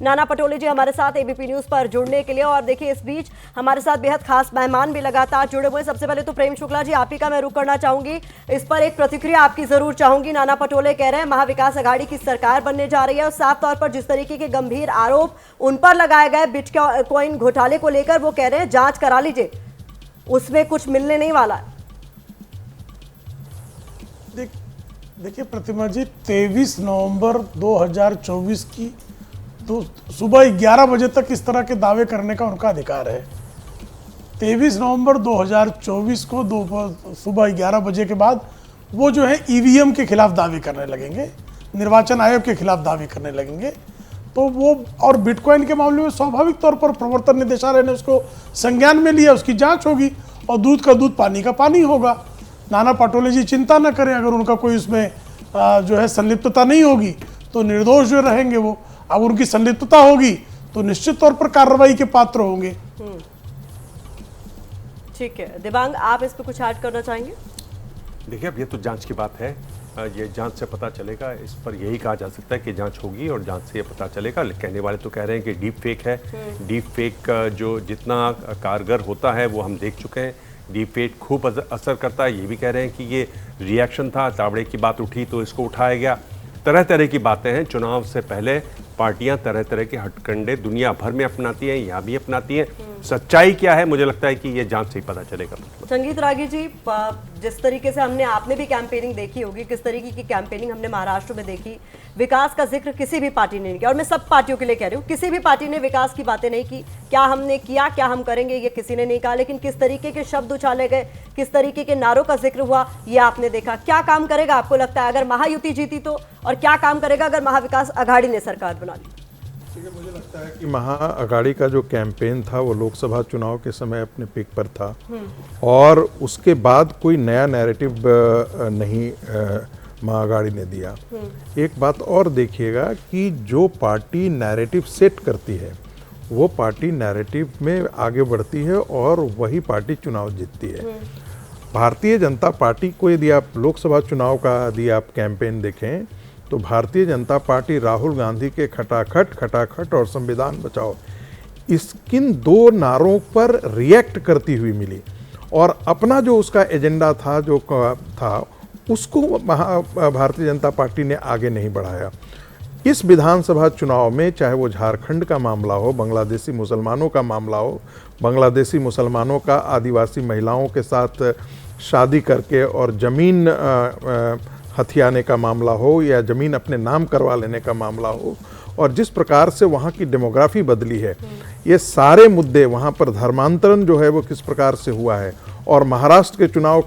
नाना पटोले जी हमारे साथ ABP news पर जुड़ने के लिए। और देखिए, इस बीच हमारे साथ बेहद खास मेहमान भी लगातार जुड़े हुए हैं। सबसे पहले तो प्रेम शुक्ला जी, आप ही का मैं रुख करना चाहूंगी, इस पर एक प्रतिक्रिया आपकी जरूर चाहूंगी। नाना पटोले कह रहे हैं महाविकास अघाड़ी की सरकार बनने जा रही है और साफ तौर पर जिस तरीके के गंभीर आरोप उन पर लगाए गए बिटकॉइन घोटाले को लेकर वो कह रहे हैं जांच करा लीजिए, उसमें कुछ मिलने नहीं वाला है। देखिए प्रतिमा जी, 23 नवंबर 2024 की तो सुबह 11 बजे तक इस तरह के दावे करने का उनका अधिकार है। 23 नवंबर 2024 को सुबह 11 बजे के बाद वो जो है ईवीएम के खिलाफ दावे करने लगेंगे, निर्वाचन आयोग के खिलाफ दावे करने लगेंगे। तो वो और बिटकॉइन के मामले में स्वाभाविक तौर पर प्रवर्तन निदेशालय ने उसको संज्ञान में लिया, उसकी जांच होगी और दूध का दूध पानी का पानी होगा। नाना पटोले जी चिंता न करें, अगर उनका कोई उसमें जो है संलिप्तता नहीं होगी तो निर्दोष जो रहेंगे वो। अब उनकी संलिप्तता होगी तो निश्चित तौर पर कार्रवाई के पात्र होंगे। ठीक है, दिबांग आप इस पर कुछ ऐड करना चाहेंगे? देखिए, अब ये तो जांच की बात है, ये जांच से पता चलेगा। इस पर यही कहा जा सकता है कि जांच होगी और जांच से ये पता चलेगा। कहने वाले तो कह रहे हैं कि डीप फेक है। डीप फेक जो जितना कारगर होता है वो हम देख चुके हैं। डीप फेक खूब असर करता है, ये भी कह रहे हैं कि ये रिएक्शन था, तावड़े की बात उठी तो इसको उठाया गया। तरह तरह की बातें हैं। चुनाव से पहले पार्टियां तरह तरह के हथकंडे दुनिया भर में अपनाती हैं, यहाँ भी अपनाती हैं। सच्चाई क्या है, मुझे लगता है कि ये जांच से ही पता चलेगा। संगीत रागी जी, जिस तरीके से आपने भी कैंपेनिंग देखी होगी, किस तरीके की कैंपेनिंग हमने महाराष्ट्र में देखी, विकास का जिक्र किसी भी पार्टी ने नहीं किया। और मैं सब पार्टियों के लिए कह रही हूँ, किसी भी पार्टी ने विकास की बातें नहीं की। क्या हमने किया, क्या हम करेंगे, ये किसी ने नहीं कहा। लेकिन किस तरीके के शब्द उछाले गए, किस तरीके के नारों का जिक्र हुआ, ये आपने देखा। क्या काम करेगा आपको लगता है अगर महायुति जीती तो, और क्या काम करेगा अगर महाविकास अघाड़ी ने सरकार बना ली? मुझे लगता है कि महाअघाड़ी का जो कैंपेन था वो लोकसभा चुनाव के समय अपने पीक पर था और उसके बाद कोई नया नैरेटिव नहीं महाअघाड़ी ने दिया। एक बात और देखिएगा कि जो पार्टी नैरेटिव सेट करती है वो पार्टी नैरेटिव में आगे बढ़ती है और वही पार्टी चुनाव जीतती है। भारतीय जनता पार्टी को यदि आप लोकसभा चुनाव का यदि आप कैंपेन देखें तो भारतीय जनता पार्टी राहुल गांधी के खटाखट और संविधान बचाओ, किन दो नारों पर रिएक्ट करती हुई मिली और अपना जो उसका एजेंडा था उसको भारतीय जनता पार्टी ने आगे नहीं बढ़ाया। इस विधानसभा चुनाव में चाहे वो झारखंड का मामला हो, बांग्लादेशी मुसलमानों का मामला हो, बांग्लादेशी मुसलमानों का आदिवासी महिलाओं के साथ शादी करके और ज़मीन हथियाने का मामला हो या ज़मीन अपने नाम करवा लेने का मामला हो, और जिस प्रकार से वहाँ की डेमोग्राफी बदली है, ये सारे मुद्दे, वहाँ पर धर्मांतरण जो है वो किस प्रकार से हुआ है और महाराष्ट्र के चुनाव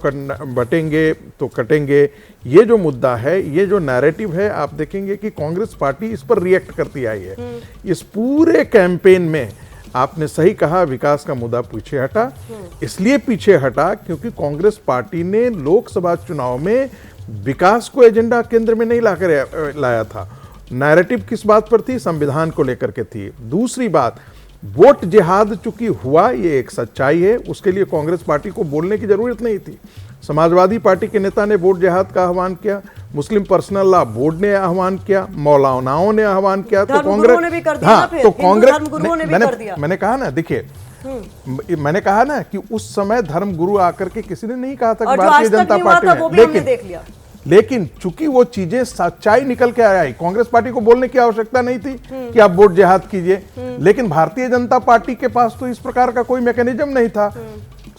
बटेंगे तो कटेंगे, ये जो मुद्दा है, ये जो नैरेटिव है, आप देखेंगे कि कांग्रेस पार्टी इस पर रिएक्ट करती आई है। इस पूरे कैंपेन में आपने सही कहा, विकास का मुद्दा पीछे हटा। इसलिए पीछे हटा क्योंकि कांग्रेस पार्टी ने लोकसभा चुनाव में विकास को एजेंडा केंद्र में नहीं लाया था। नैरेटिव किस बात पर थी? संविधान को लेकर के थी। दूसरी बात, वोट जिहाद चूंकि हुआ, ये एक सच्चाई है, उसके लिए कांग्रेस पार्टी को बोलने की जरूरत नहीं थी। समाजवादी पार्टी के नेता ने वोट जिहाद का आह्वान किया, मुस्लिम पर्सनल लॉ बोर्ड ने आह्वान किया, मौलानाओं ने आह्वान किया, तो कांग्रेस मैंने कहा ना, देखिए मैंने कहा ना कि उस समय धर्मगुरु आकर के किसी ने नहीं कहा था कि भारतीय जनता पार्टी ने, लेकिन चूंकि वो चीजें सच्चाई निकल के आई, कांग्रेस पार्टी को बोलने की आवश्यकता नहीं थी कि आप वोट जिहाद कीजिए। लेकिन भारतीय जनता पार्टी के पास तो इस प्रकार का कोई मैकेनिज्म नहीं था।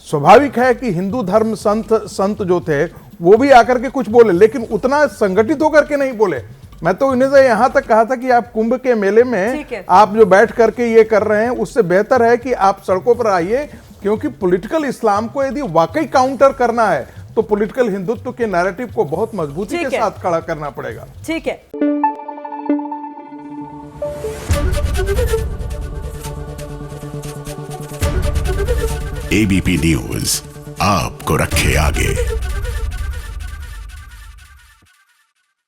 स्वाभाविक है कि हिंदू धर्म संत जो थे वो भी आकर के कुछ बोले, लेकिन उतना संगठित होकर के नहीं बोले। मैं तो इन्हें से यहां तक कहा था कि आप कुंभ के मेले में आप जो बैठ करके ये कर रहे हैं, उससे बेहतर है कि आप सड़कों पर आइए, क्योंकि पॉलिटिकल इस्लाम को यदि वाकई काउंटर करना है तो पॉलिटिकल हिंदुत्व के नैरेटिव को बहुत मजबूती के साथ खड़ा करना पड़ेगा। ठीक है। एबीपी न्यूज आपको रखे आगे।